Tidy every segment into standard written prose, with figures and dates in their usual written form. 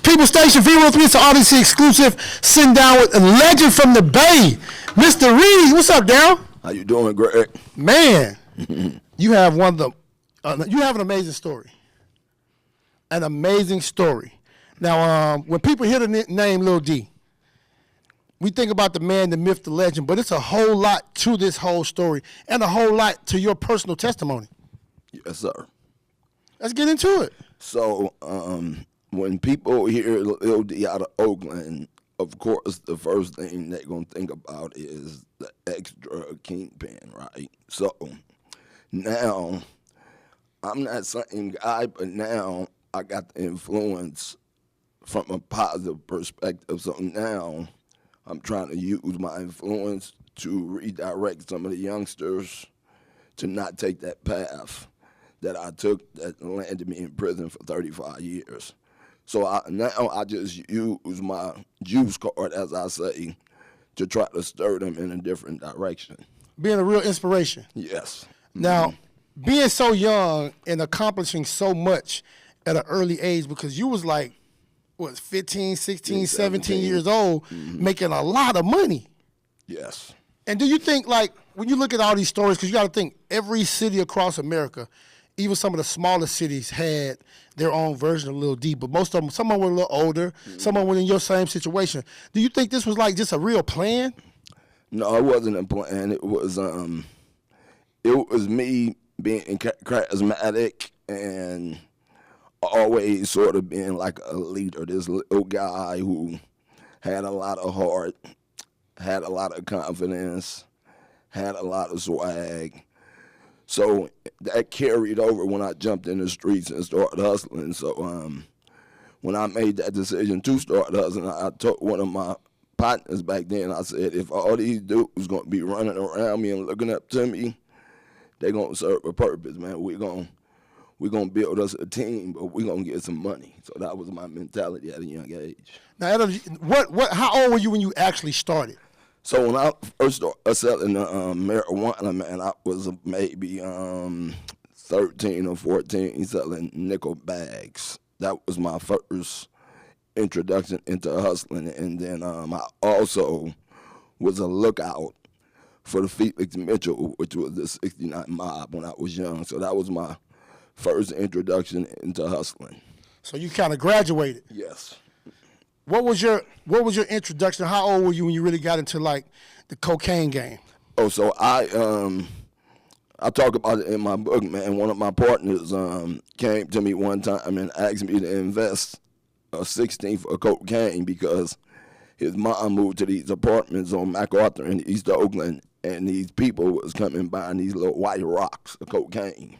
People Station, V-103, it's an RDC exclusive. Sitting down with a legend from the Bay, Mr. Reed. What's up, Darryl? How you doing, Greg? Man, you have you have an amazing story. An amazing story. Now, when people hear the name Lil D, we think about the man, the myth, the legend, but it's a whole lot to this whole story and a whole lot to your personal testimony. Yes, sir. Let's get into it. So, when people hear Lil D out of Oakland, of course, the first thing they're going to think about is the ex-drug kingpin, right? So, now, I'm that same guy, but now I got the influence from a positive perspective. So now I'm trying to use my influence to redirect some of the youngsters to not take that path that I took that landed me in prison for 35 years. So now I just use my juice card, as I say, to try to stir them in a different direction. Being a real inspiration. Yes. Now, being so young and accomplishing so much at an early age, because you was like, what, 15, 16, 17 years old, making a lot of money. Yes. And do you think, like, when you look at all these stories, because you got to think every city across America, even some of the smaller cities had their own version of Lil D, but most of them, some of them were a little older, some of them were in your same situation. Do you think this was like just a real plan? No, it wasn't a plan. It was me being charismatic and always sort of being like a leader, this little guy who had a lot of heart, had a lot of confidence, had a lot of swag. So that carried over when I jumped in the streets and started hustling. So when I made that decision to start hustling, I told one of my partners back then, I said, if all these dudes going to be running around me and looking up to me, they're going to serve a purpose, man. We're going to build us a team, but we're going to get some money. So that was my mentality at a young age. Now, how old were you when you actually started? So when I first started selling marijuana, man, I was maybe 13 or 14 selling nickel bags. That was my first introduction into hustling. And then I also was a lookout for the Felix Mitchell, which was the 69 mob when I was young. So that was my first introduction into hustling. So you kind of graduated. Yes. What was your introduction? How old were you when you really got into like the cocaine game? Oh, so I talk about it in my book, man. One of my partners came to me one time and asked me to invest a 16th of cocaine because his mom moved to these apartments on MacArthur in East Oakland, and these people was coming buying these little white rocks of cocaine.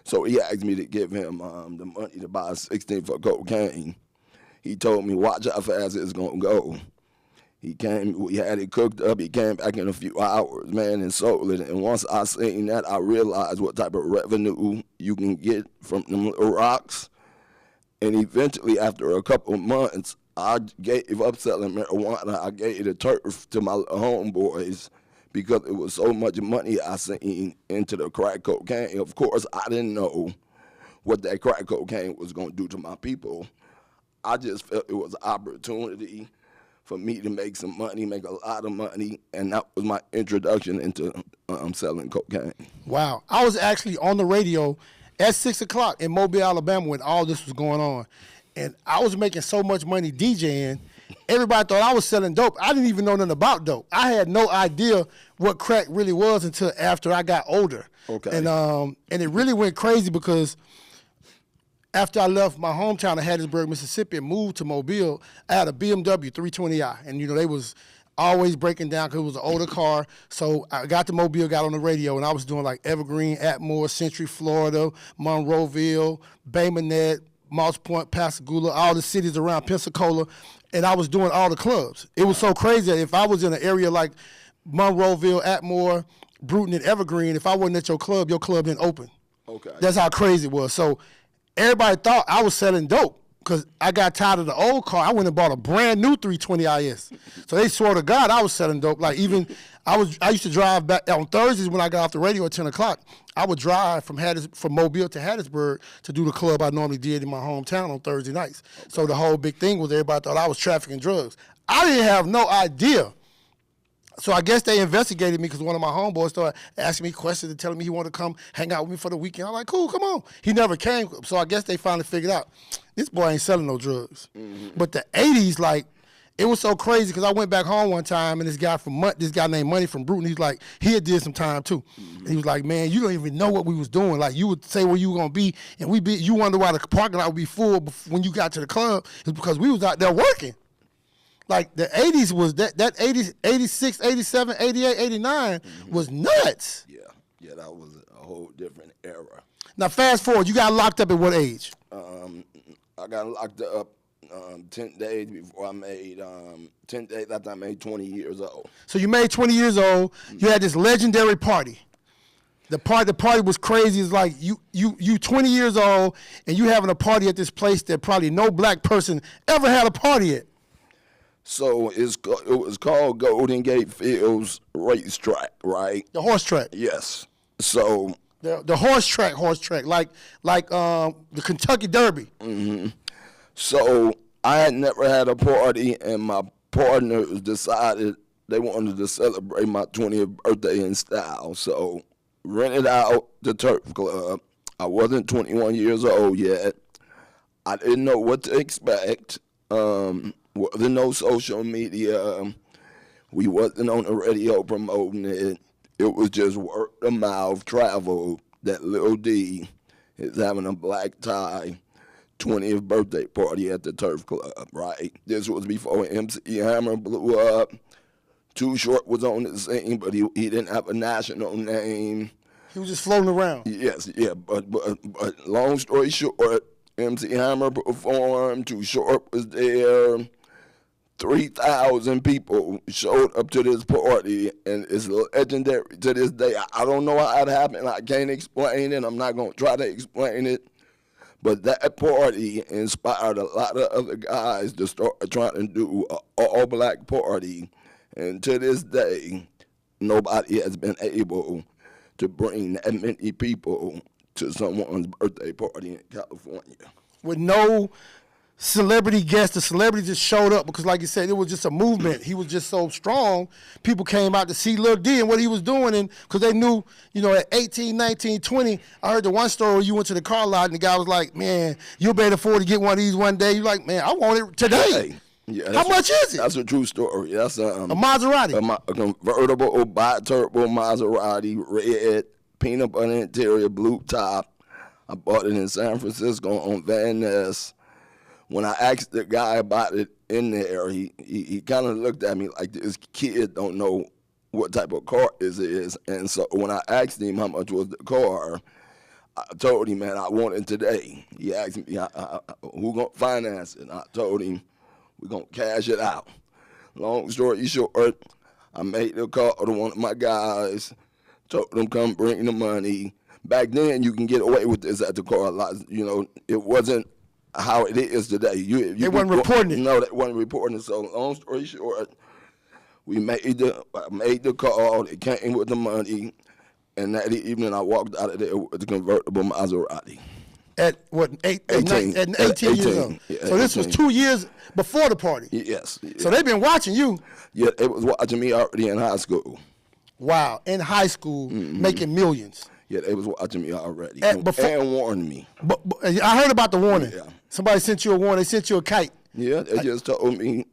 So he asked me to give him the money to buy a 16th of cocaine. He told me, watch how fast it's going to go. He came, we had it cooked up. He came back in a few hours, man, and sold it. And once I seen that, I realized what type of revenue you can get from them little rocks. And eventually, after a couple of months, I gave up selling marijuana. I gave the turf to my homeboys because it was so much money I seen into the crack cocaine. Of course, I didn't know what that crack cocaine was going to do to my people. I just felt it was an opportunity for me to make some money, make a lot of money, and that was my introduction into selling cocaine. Wow. I was actually on the radio at 6 o'clock in Mobile, Alabama when all this was going on, and I was making so much money DJing. Everybody thought I was selling dope. I didn't even know nothing about dope. I had no idea what crack really was until after I got older. Okay. And it really went crazy because after I left my hometown of Hattiesburg, Mississippi, and moved to Mobile, I had a BMW 320i. And, they was always breaking down because it was an older car. So I got to Mobile, got on the radio, and I was doing like Evergreen, Atmore, Century, Florida, Monroeville, Bay Minette, Moss Point, Pascagoula, all the cities around Pensacola. And I was doing all the clubs. It was so crazy that if I was in an area like Monroeville, Atmore, Bruton, and Evergreen, if I wasn't at your club didn't open. Okay. That's how crazy it was. So everybody thought I was selling dope because I got tired of the old car. I went and bought a brand new 320 IS. So they swore to God I was selling dope. Like even I used to drive back on Thursdays when I got off the radio at 10 o'clock. I would drive from Mobile to Hattiesburg to do the club I normally did in my hometown on Thursday nights. Okay. So the whole big thing was everybody thought I was trafficking drugs. I didn't have no idea. So I guess they investigated me because one of my homeboys started asking me questions and telling me he wanted to come hang out with me for the weekend. I'm like, cool, come on. He never came. So I guess they finally figured out, this boy ain't selling no drugs. Mm-hmm. But the 80s, like, it was so crazy because I went back home one time and this guy named Money from Bruton, he's like, he had did some time too. Mm-hmm. He was like, man, you don't even know what we was doing. Like, you would say where you were going to be and you wonder why the parking lot would be full when you got to the club. It's because we was out there working. Like, the 80s was, that 80s, 86, 87, 88, 89 was nuts. Yeah, that was a whole different era. Now, fast forward, you got locked up at what age? I got locked up 10 days before I made, 10 days after I made 20 years old. So you made 20 years old, you had this legendary party. The party was crazy. It's like you 20 years old and you having a party at this place that probably no black person ever had a party at. So it was called Golden Gate Fields Racetrack, right? The horse track. Yes. So the horse track, like the Kentucky Derby. Mm-hmm. So I had never had a party, and my partners decided they wanted to celebrate my 20th birthday in style. So rented out the Turf Club. I wasn't 21 years old yet. I didn't know what to expect. Wasn't no social media. We wasn't on the radio promoting it. It was just word of mouth travel that Lil D is having a black tie 20th birthday party at the Turf Club, right? This was before MC Hammer blew up. Too Short was on the scene, but he didn't have a national name. He was just floating around. Yes, yeah, but long story short, MC Hammer performed, Too Short was there. 3,000 people showed up to this party, and it's legendary to this day. I don't know how it happened. I can't explain it. I'm not going to try to explain it. But that party inspired a lot of other guys to start trying to do an all-black party. And to this day, nobody has been able to bring that many people to someone's birthday party in California. With no celebrity guest, the celebrity just showed up because, like you said, it was just a movement. He was just so strong. People came out to see Lil D and what he was doing, and because they knew, at 18, 19, 20, I heard the one story where you went to the car lot and the guy was like, man, you'll be able to afford to get one of these one day. You're like, man, I want it today. Hey, yeah, how much is it? That's a true story. That's a Maserati. A convertible bi-turbo Maserati, red, peanut butter interior, blue top. I bought it in San Francisco on Van Ness. When I asked the guy about it in there, he kind of looked at me like this kid don't know what type of car this is. And so when I asked him how much was the car, I told him, man, I want it today. He asked me, who going to finance it? And I told him, we're going to cash it out. Long story short, I made the call to one of my guys, told them come bring the money. Back then, you can get away with this at the car lot. It wasn't how it is today. They wasn't reporting it. No, they wasn't reporting it. So long story short, I made the call. They came with the money, and that evening I walked out of there with the convertible Maserati. At what, 18 years old? Yeah, so this was 2 years before the party? Yes. So they've been watching you? Yeah, they was watching me already in high school. Wow, in high school, making millions. Yeah, they was watching me already and warned me. But I heard about the warning. Yeah. Somebody sent you a warning. They sent you a kite. Yeah, they just told me,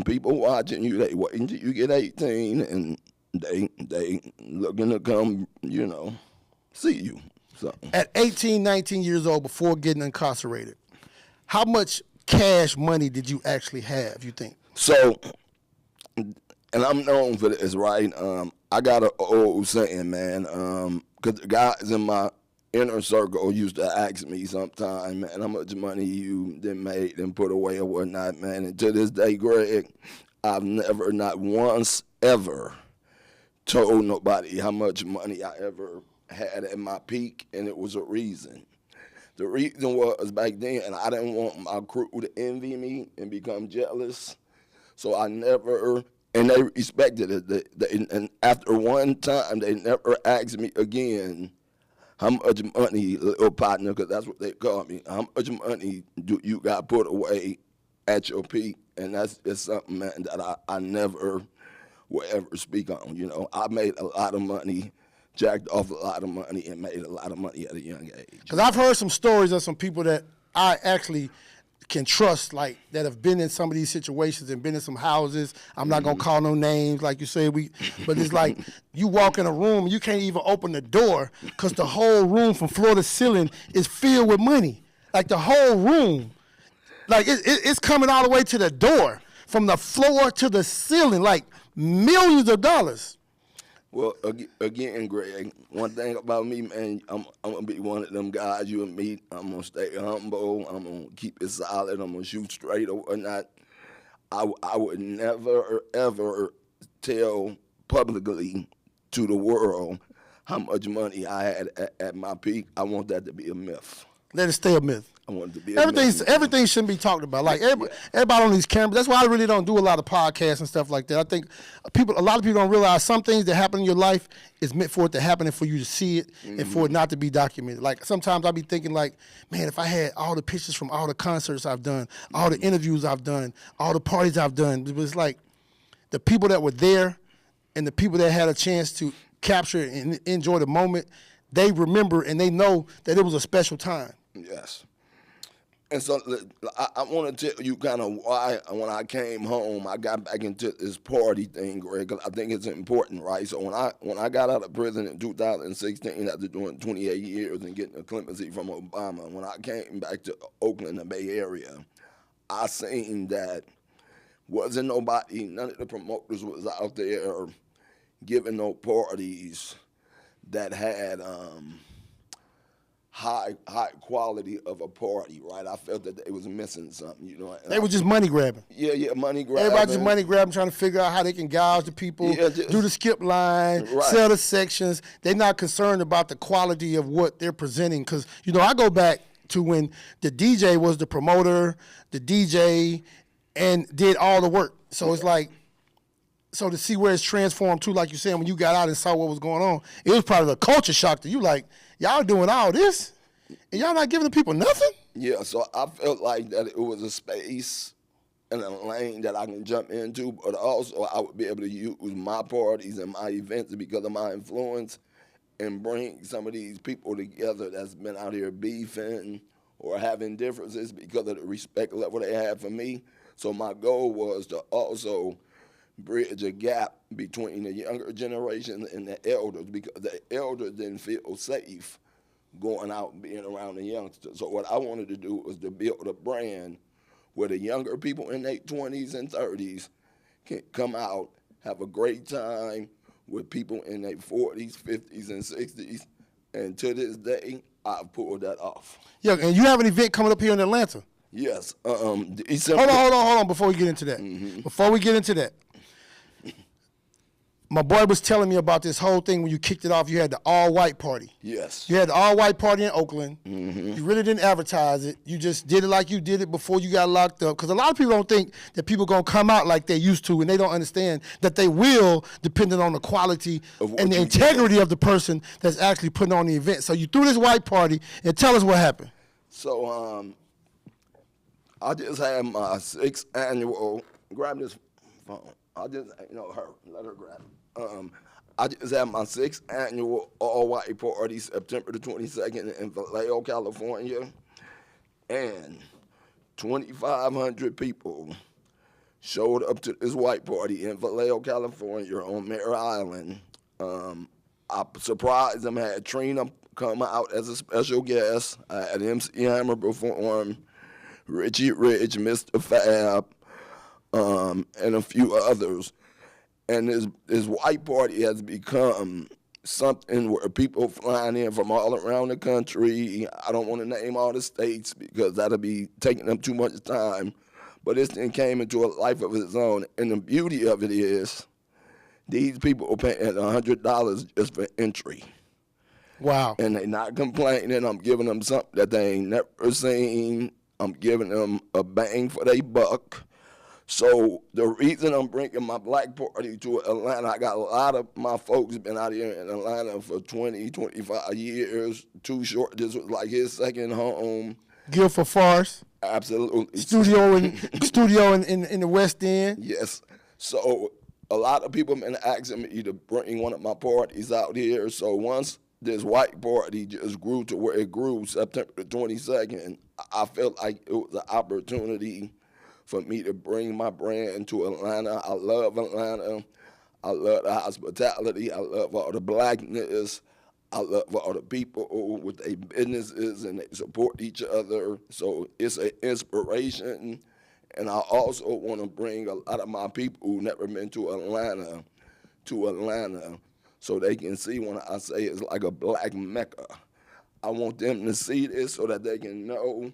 people watching you, they wait until you get 18, and they looking to come, see you. So at 18, 19 years old, before getting incarcerated, how much cash money did you actually have, you think? So, and I'm known for this, right? I got an old saying, man, because the guys in my inner circle used to ask me sometime, man, how much money you done made and put away or whatnot, man. And to this day, Greg, I've never, not once ever, told nobody how much money I ever had at my peak, and it was a reason. The reason was back then, I didn't want my crew to envy me and become jealous, so I never And they respected it. And after one time, they never asked me again, how much money, little partner, because that's what they call me, how much money do you got put away at your peak? And that's just something, man, that I never will ever speak on. You know, I made a lot of money, jacked off a lot of money, and made a lot of money at a young age. Because I've heard some stories of some people that I actually can trust, like, that have been in some of these situations and been in some houses. I'm not going to call no names, like you say, but it's like you walk in a room and you can't even open the door because the whole room from floor to ceiling is filled with money. Like, the whole room. Like, it's coming all the way to the door, from the floor to the ceiling, like millions of dollars. Well, again, Greg, one thing about me, man, I'm going to be one of them guys you and me. I'm going to stay humble. I'm going to keep it solid. I'm going to shoot straight or whatnot. I would never, ever tell publicly to the world how much money I had at my peak. I want that to be a myth. Let it stay a myth. I want it to be a myth. Everything shouldn't be talked about. Like, everybody on these cameras. That's why I really don't do a lot of podcasts and stuff like that. I think a lot of people don't realize some things that happen in your life is meant for it to happen and for you to see it and for it not to be documented. Like, sometimes I be thinking, like, man, if I had all the pictures from all the concerts I've done, all the interviews I've done, all the parties I've done, it was like the people that were there and the people that had a chance to capture and enjoy the moment, they remember and they know that it was a special time. Yes. And so I want to tell you kind of why when I came home, I got back into this party thing, Greg, because I think it's important, right? So when I got out of prison in 2016 after doing 28 years and getting a clemency from Obama, when I came back to Oakland, the Bay Area, I seen that wasn't nobody, none of the promoters was out there giving no parties that had high quality of a party, right? I felt that they was missing something, you know. They were just money grabbing. Yeah, money grabbing. Everybody just money grabbing, trying to figure out how they can gouge the people, do the skip line, sell the sections. They're not concerned about the quality of what they're presenting. Because, you know, I go back to when the DJ was the promoter, the DJ, and did all the work. So it's like, so to see where it's transformed to, like you're saying, when you got out and saw what was going on, it was probably a culture shock to you. Like, y'all doing all this, and y'all not giving the people nothing? Yeah, so I felt like that it was a space and a lane that I can jump into, but also I would be able to use my parties and my events because of my influence and bring some of these people together that's been out here beefing or having differences because of the respect level they have for me. So my goal was to also bridge a gap between the younger generation and the elders because the elders didn't feel safe going out and being around the youngsters. So what I wanted to do was to build a brand where the younger people in their 20s and 30s can come out, have a great time with people in their 40s, 50s, and 60s. And to this day, I've pulled that off. Yeah, and you have an event coming up here in Atlanta. Yes. Hold on, before we get into that. Before we get into that, my boy was telling me about this whole thing when you kicked it off. You had the all-white party. Yes. You had the all-white party in Oakland. You really didn't advertise it. You just did it like you did it before you got locked up. Because a lot of people don't think that people going to come out like they used to, and they don't understand that they will, depending on the quality and the integrity of the person that's actually putting on the event. So you threw this white party, and tell us what happened. So I just had my 6th annual, grab this phone. I just, let her grab it. I just had my 6th annual all-white party September the 22nd in Vallejo, California, and 2,500 people showed up to this white party in Vallejo, California on Mare Island. I surprised them, had Trina come out as a special guest. I had MC Hammer perform, Richie Rich, Mr. Fab, and a few others. And this white party has become something where people flying in from all around the country. I don't want to name all the states because that'll be taking up too much time. But this thing came into a life of its own. And the beauty of it is these people are paying $100 just for entry. Wow. And they not complaining. I'm giving them something that they ain't never seen. I'm giving them a bang for their buck. So the reason I'm bringing my black party to Atlanta, I got a lot of my folks been out here in Atlanta for 20, 25 years. Too Short, this was like his second home. Guilford Forest. Absolutely. Studio in the West End. Yes. So a lot of people been asking me to bring one of my parties out here. So once this white party just grew to where it grew, September the 22nd, I felt like it was an opportunity for me to bring my brand to Atlanta. I love Atlanta. I love the hospitality. I love all the blackness. I love all the people with their businesses and they support each other. So it's an inspiration. And I also want to bring a lot of my people who never been to Atlanta so they can see when I say it's like a black Mecca. I want them to see this so that they can know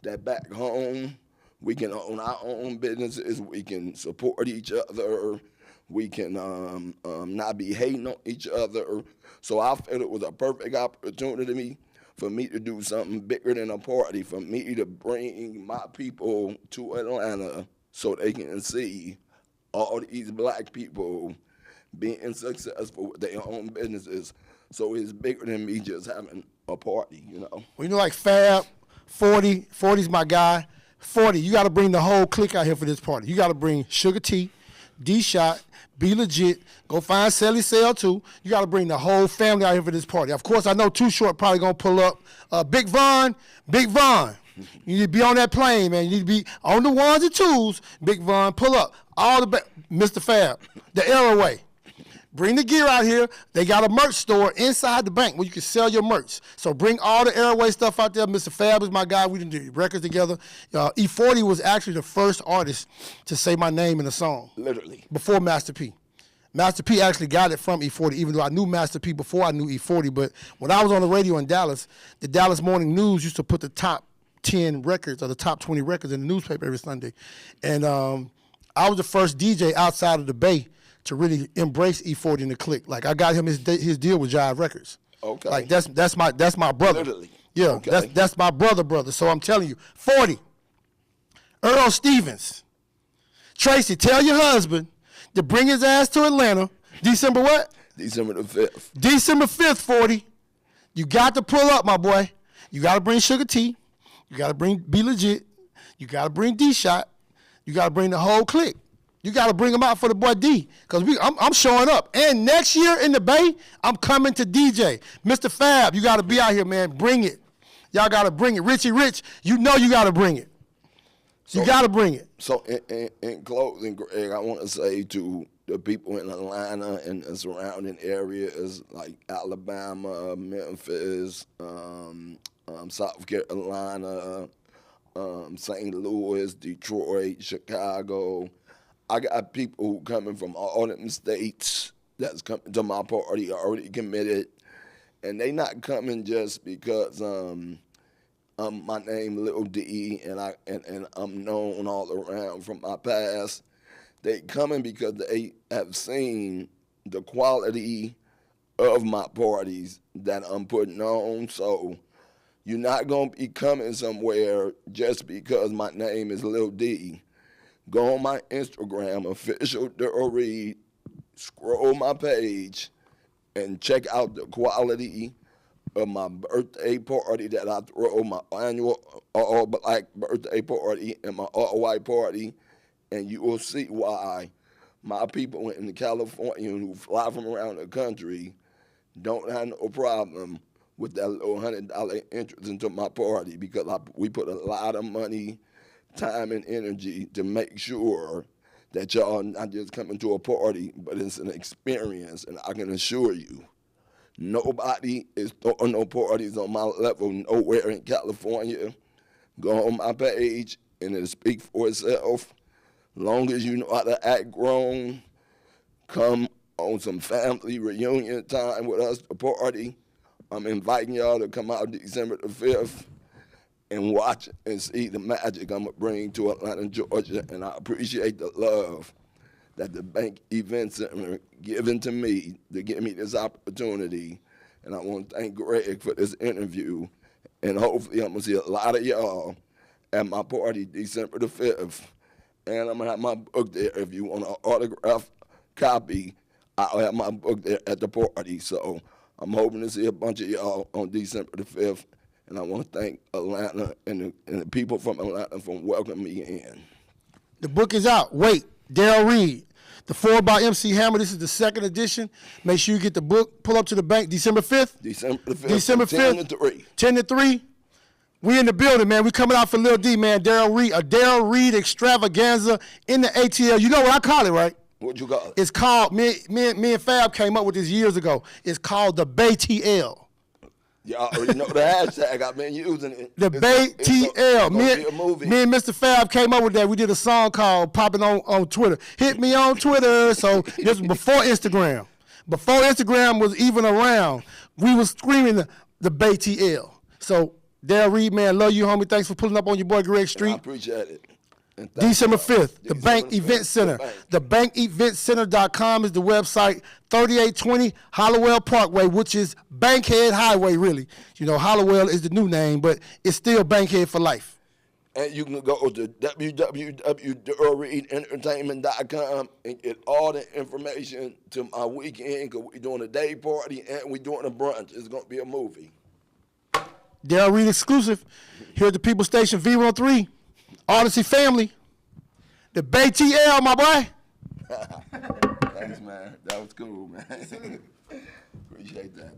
that back home we can own our own businesses, we can support each other, we can not be hating on each other. So I felt it was a perfect opportunity for me to do something bigger than a party, for me to bring my people to Atlanta so they can see all these black people being successful with their own businesses. So it's bigger than me just having a party, you know. Well, you know, like Fab, 40's my guy. 40, you got to bring the whole clique out here for this party. You got to bring Sugar T, D-Shot, Be Legit, go find Sally Sale too. You got to bring the whole family out here for this party. Of course, I know Too Short probably going to pull up. Big Von. You need to be on that plane, man. You need to be on the ones and twos. Big Von, pull up. Mr. Fab, the Airway. Bring the gear out here. They got a merch store inside the bank where you can sell your merch. So bring all the Airway stuff out there. Mr. Fab is my guy. We did the records together. E40 was actually the first artist to say my name in a song. Literally. Before Master P. Master P actually got it from E40, even though I knew Master P before I knew E40. But when I was on the radio in Dallas, the Dallas Morning News used to put the top 10 records or the top 20 records in the newspaper every Sunday. And I was the first DJ outside of the Bay to really embrace E40 in the clique. Like I got him his deal with Jive Records. Okay. Like that's my brother. Literally. Yeah, okay. that's my brother. So I'm telling you, 40. Earl Stevens. Tracy, tell your husband to bring his ass to Atlanta. December what? December the 5th. December 5th, 40. You got to pull up, my boy. You got to bring Sugar T. You got to bring Be Legit. You got to bring D-Shot. You got to bring the whole clique. You got to bring them out for the boy D, because I'm showing up. And next year in the Bay, I'm coming to DJ. Mr. Fab, you got to be out here, man. Bring it. Y'all got to bring it. Richie Rich, you know you got to bring it. You got to bring it. So in closing, Greg, I want to say to the people in Atlanta and the surrounding areas like Alabama, Memphis, South Carolina, St. Louis, Detroit, Chicago. I got people coming from all them states that's coming to my party already committed, and they not coming just because my name Lil D and I'm known all around from my past. They coming because they have seen the quality of my parties that I'm putting on. So you're not gonna be coming somewhere just because my name is Lil D. Go on my Instagram, official Darryl Reed, scroll my page, and check out the quality of my birthday party that I throw, my annual all-black birthday party and my all-white party, and you will see why my people in California who fly from around the country don't have no problem with that little $100 entrance into my party, because we put a lot of money, time, and energy to make sure that y'all not just coming to a party, but it's an experience. And I can assure you, nobody is throwing no parties on my level nowhere in California. Go on my page and it'll speak for itself. Long as you know how to act grown, come on some family reunion time with us to party. I'm inviting y'all to come out December the 5th and watch and see the magic I'm going to bring to Atlanta, Georgia. And I appreciate the love that the Bank Event Center given to me to give me this opportunity. And I want to thank Greg for this interview. And hopefully I'm going to see a lot of y'all at my party December the 5th. And I'm going to have my book there. If you want an autographed copy, I'll have my book there at the party. So I'm hoping to see a bunch of y'all on December the 5th. And I want to thank Atlanta and the people from Atlanta for welcoming me in. The book is out. Wait, Darryl Reed. The Forward by MC Hammer. This is the second edition. Make sure you get the book. Pull up to the bank December 5th. December the 5th. December 5th. 10 to 3. 10 to 3. We in the building, man. We coming out for Lil D, man. Darryl Reed. A Darryl Reed extravaganza in the ATL. You know what I call it, right? What you call it? It's called, me and Fab came up with this years ago. It's called the BayTL. Y'all already know the hashtag. I've been using it. The BayTL. Me and Mr. Fab came up with that. We did a song called Popping on Twitter. Hit me on Twitter. So this was before Instagram. Before Instagram was even around, we was screaming the BayTL. So Darryl Reed, man, love you, homie. Thanks for pulling up on your boy Greg Street. I appreciate it. December 5th, the December Bank 5th, Event Center. the TheBankEventCenter.com is the website. 3820 Hollowell Parkway, which is Bankhead Highway, really. You know, Hollowell is the new name, but it's still Bankhead for life. And you can go to www.darrellreedentertainment.com and get all the information to my weekend, because we're doing a day party and we're doing a brunch. It's going to be a movie. Darryl Reed exclusive here at the People Station V-103. Odyssey family. The BayTL, my boy. Thanks, man. That was cool, man. Appreciate that.